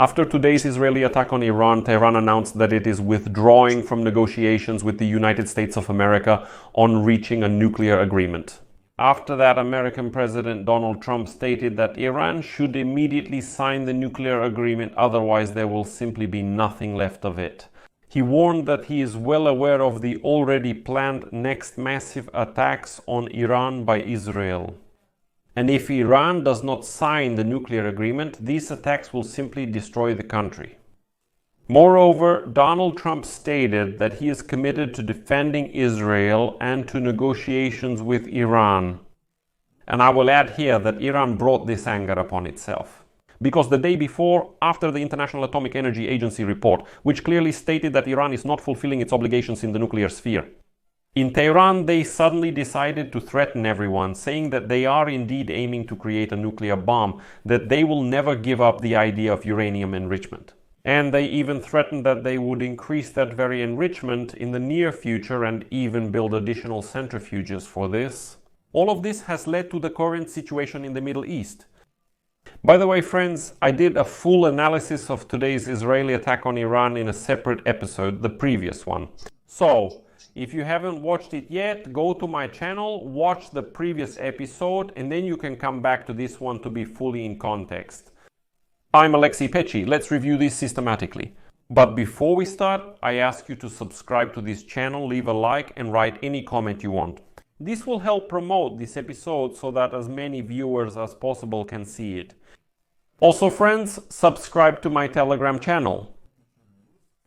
After today's Israeli attack on Iran, Tehran announced that it is withdrawing from negotiations with the United States of America on reaching a nuclear agreement. After that, American President Donald Trump stated that Iran should immediately sign the nuclear agreement, otherwise there will simply be nothing left of it. He warned that he is well aware of the already planned next massive attacks on Iran by Israel. And if Iran does not sign the nuclear agreement, these attacks will simply destroy the country. Moreover, Donald Trump stated that he is committed to defending Israel and to negotiations with Iran. And I will add here that Iran brought this anger upon itself. Because the day before, after the International Atomic Energy Agency report, which clearly stated that Iran is not fulfilling its obligations in the nuclear sphere, in Tehran, they suddenly decided to threaten everyone, saying that they are indeed aiming to create a nuclear bomb, that they will never give up the idea of uranium enrichment. And they even threatened that they would increase that very enrichment in the near future and even build additional centrifuges for this. All of this has led to the current situation in the Middle East. By the way, friends, I did a full analysis of today's Israeli attack on Iran in a separate episode, the previous one. So, if you haven't watched it yet, go to my channel, watch the previous episode, and then you can come back to this one to be fully in context. I'm Alexei Pecci. Let's review this systematically. But before we start, I ask you to subscribe to this channel, leave a like, and write any comment you want. This will help promote this episode so that as many viewers as possible can see it. Also, friends, subscribe to my Telegram channel.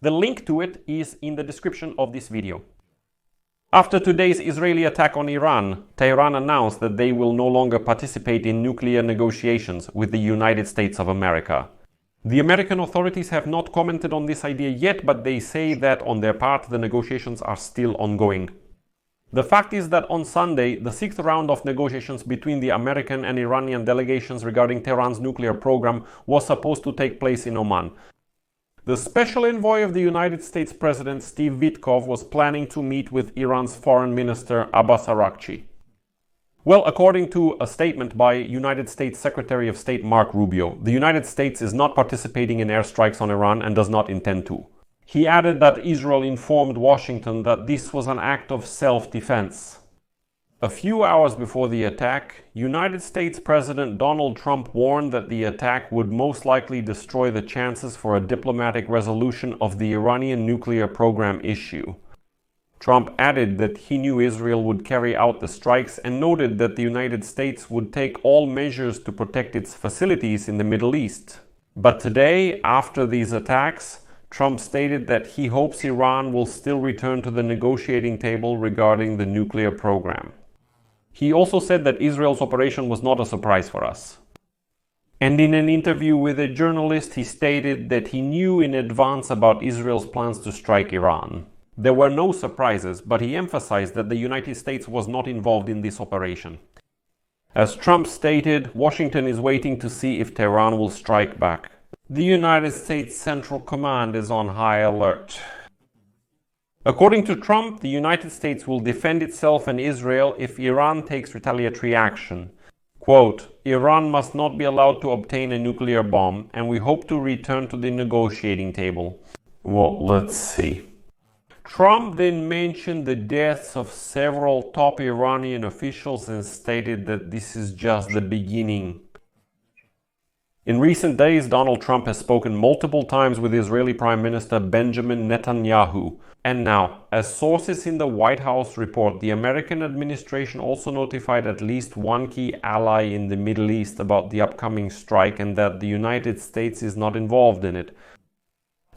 The link to it is in the description of this video. After today's Israeli attack on Iran, Tehran announced that they will no longer participate in nuclear negotiations with the United States of America. The American authorities have not commented on this idea yet, but they say that on their part the negotiations are still ongoing. The fact is that on Sunday, the sixth round of negotiations between the American and Iranian delegations regarding Tehran's nuclear program was supposed to take place in Oman. The special envoy of the United States President Steve Witkoff was planning to meet with Iran's Foreign Minister Abbas Araghchi. Well, according to a statement by United States Secretary of State Mark Rubio, the United States is not participating in airstrikes on Iran and does not intend to. He added that Israel informed Washington that this was an act of self-defense. A few hours before the attack, United States President Donald Trump warned that the attack would most likely destroy the chances for a diplomatic resolution of the Iranian nuclear program issue. Trump added that he knew Israel would carry out the strikes and noted that the United States would take all measures to protect its facilities in the Middle East. But today, after these attacks, Trump stated that he hopes Iran will still return to the negotiating table regarding the nuclear program. He also said that Israel's operation was not a surprise for us. And in an interview with a journalist, he stated that he knew in advance about Israel's plans to strike Iran. There were no surprises, but he emphasized that the United States was not involved in this operation. As Trump stated, Washington is waiting to see if Tehran will strike back. The United States Central Command is on high alert. According to Trump, the United States will defend itself and Israel if Iran takes retaliatory action. Quote, Iran must not be allowed to obtain a nuclear bomb, and we hope to return to the negotiating table. Well, let's see. Trump then mentioned the deaths of several top Iranian officials and stated that this is just the beginning. In recent days, Donald Trump has spoken multiple times with Israeli Prime Minister Benjamin Netanyahu. And now, as sources in the White House report, the American administration also notified at least one key ally in the Middle East about the upcoming strike and that the United States is not involved in it.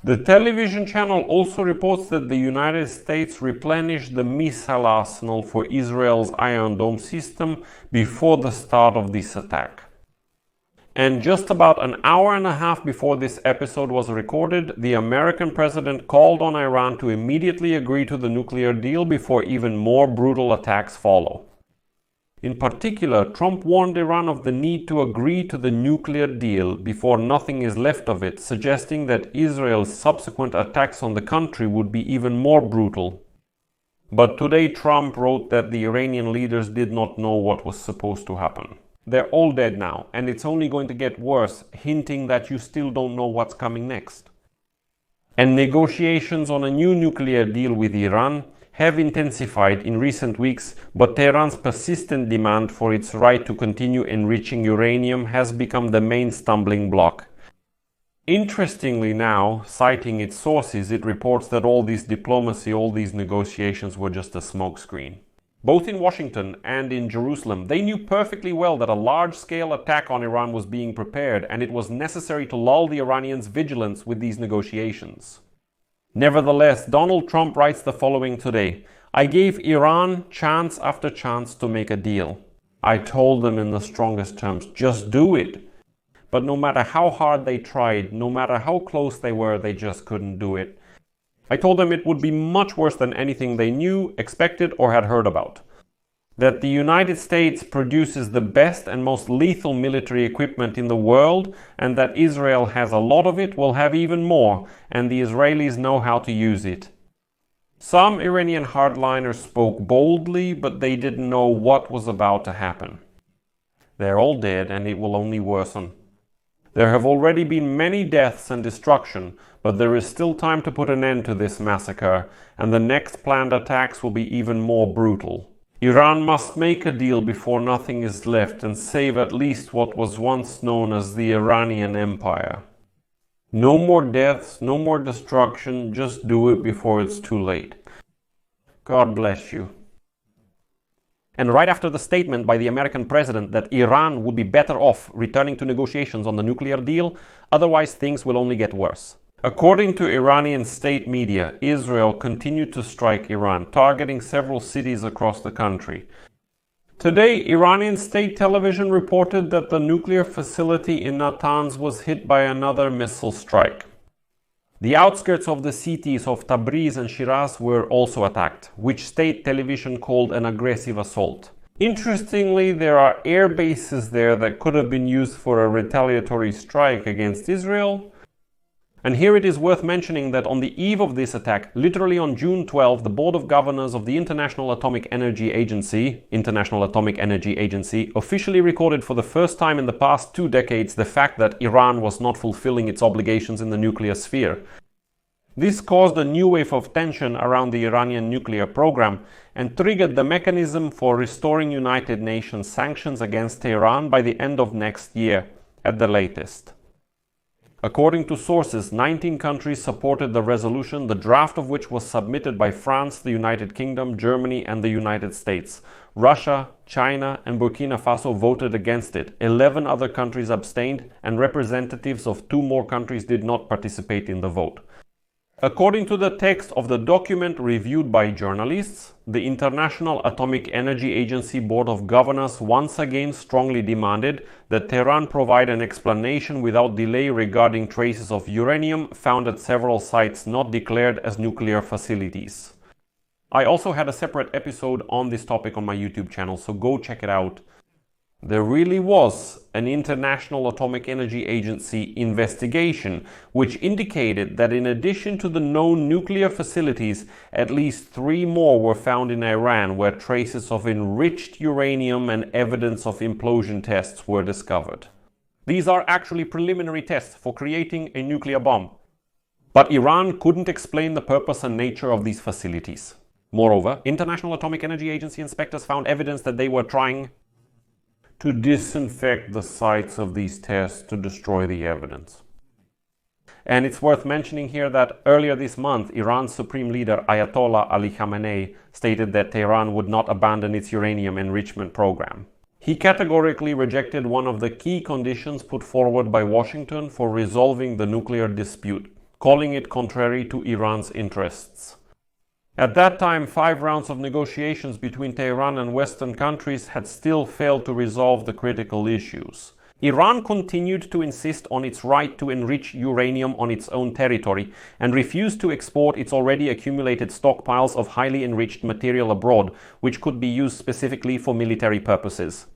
The television channel also reports that the United States replenished the missile arsenal for Israel's Iron Dome system before the start of this attack. And just about an hour and a half before this episode was recorded, the American president called on Iran to immediately agree to the nuclear deal before even more brutal attacks follow. In particular, Trump warned Iran of the need to agree to the nuclear deal before nothing is left of it, suggesting that Israel's subsequent attacks on the country would be even more brutal. But today Trump wrote that the Iranian leaders did not know what was supposed to happen. They're all dead now, and it's only going to get worse, hinting that you still don't know what's coming next. And negotiations on a new nuclear deal with Iran have intensified in recent weeks, but Tehran's persistent demand for its right to continue enriching uranium has become the main stumbling block. Interestingly now, citing its sources, it reports that all this diplomacy, all these negotiations were just a smokescreen. Both in Washington and in Jerusalem, they knew perfectly well that a large-scale attack on Iran was being prepared, and it was necessary to lull the Iranians' vigilance with these negotiations. Nevertheless, Donald Trump writes the following today: "I gave Iran chance after chance to make a deal. I told them in the strongest terms, just do it. But no matter how hard they tried, no matter how close they were, they just couldn't do it. I told them it would be much worse than anything they knew, expected, or had heard about. That the United States produces the best and most lethal military equipment in the world, and that Israel has a lot of it, will have even more, and the Israelis know how to use it." Some Iranian hardliners spoke boldly, but they didn't know what was about to happen. They're all dead, and it will only worsen. There have already been many deaths and destruction, but there is still time to put an end to this massacre, and the next planned attacks will be even more brutal. Iran must make a deal before nothing is left and save at least what was once known as the Iranian Empire. No more deaths, no more destruction, just do it before it's too late. God bless you. And right after the statement by the American president that Iran would be better off returning to negotiations on the nuclear deal, otherwise things will only get worse. According to Iranian state media, Israel continued to strike Iran, targeting several cities across the country. Today, Iranian state television reported that the nuclear facility in Natanz was hit by another missile strike. The outskirts of the cities of Tabriz and Shiraz were also attacked, which state television called an aggressive assault. Interestingly, there are air bases there that could have been used for a retaliatory strike against Israel. And here it is worth mentioning that on the eve of this attack, literally on June 12, the Board of Governors of the International Atomic Energy Agency, officially recorded for the first time in the past 2 decades the fact that Iran was not fulfilling its obligations in the nuclear sphere. This caused a new wave of tension around the Iranian nuclear program and triggered the mechanism for restoring United Nations sanctions against Tehran by the end of next year, at the latest. According to sources, 19 countries supported the resolution, the draft of which was submitted by France, the United Kingdom, Germany, and the United States. Russia, China, and Burkina Faso voted against it. 11 other countries abstained, and representatives of 2 more countries did not participate in the vote. According to the text of the document reviewed by journalists, the International Atomic Energy Agency Board of Governors once again strongly demanded that Tehran provide an explanation without delay regarding traces of uranium found at several sites not declared as nuclear facilities. I also had a separate episode on this topic on my YouTube channel, so go check it out. There really was an International Atomic Energy Agency investigation which indicated that in addition to the known nuclear facilities, at least 3 more were found in Iran where traces of enriched uranium and evidence of implosion tests were discovered. These are actually preliminary tests for creating a nuclear bomb. But Iran couldn't explain the purpose and nature of these facilities. Moreover, International Atomic Energy Agency inspectors found evidence that they were trying to disinfect the sites of these tests to destroy the evidence. And it's worth mentioning here that earlier this month, Iran's supreme leader Ayatollah Ali Khamenei stated that Tehran would not abandon its uranium enrichment program. He categorically rejected one of the key conditions put forward by Washington for resolving the nuclear dispute, calling it contrary to Iran's interests. At that time, 5 rounds of negotiations between Tehran and Western countries had still failed to resolve the critical issues. Iran continued to insist on its right to enrich uranium on its own territory and refused to export its already accumulated stockpiles of highly enriched material abroad, which could be used specifically for military purposes.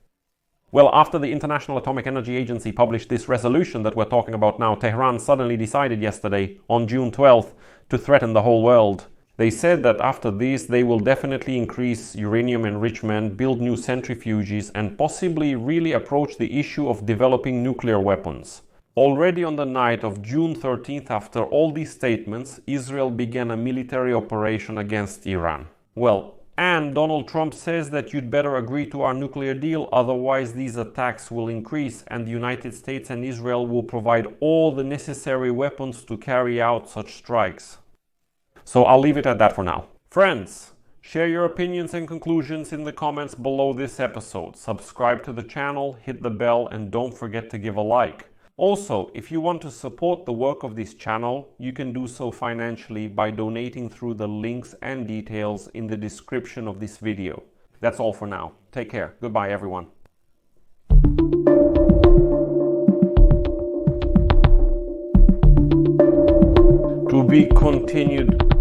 Well, after the International Atomic Energy Agency published this resolution that we're talking about now, Tehran suddenly decided yesterday, on June 12th, to threaten the whole world. They said that after this, they will definitely increase uranium enrichment, build new centrifuges, and possibly really approach the issue of developing nuclear weapons. Already on the night of June 13th, after all these statements, Israel began a military operation against Iran. Well, and Donald Trump says that you'd better agree to our nuclear deal, otherwise these attacks will increase and the United States and Israel will provide all the necessary weapons to carry out such strikes. So I'll leave it at that for now. Friends, share your opinions and conclusions in the comments below this episode. Subscribe to the channel, hit the bell, and don't forget to give a like. Also, if you want to support the work of this channel, you can do so financially by donating through the links and details in the description of this video. That's all for now. Take care. Goodbye, everyone. To be continued.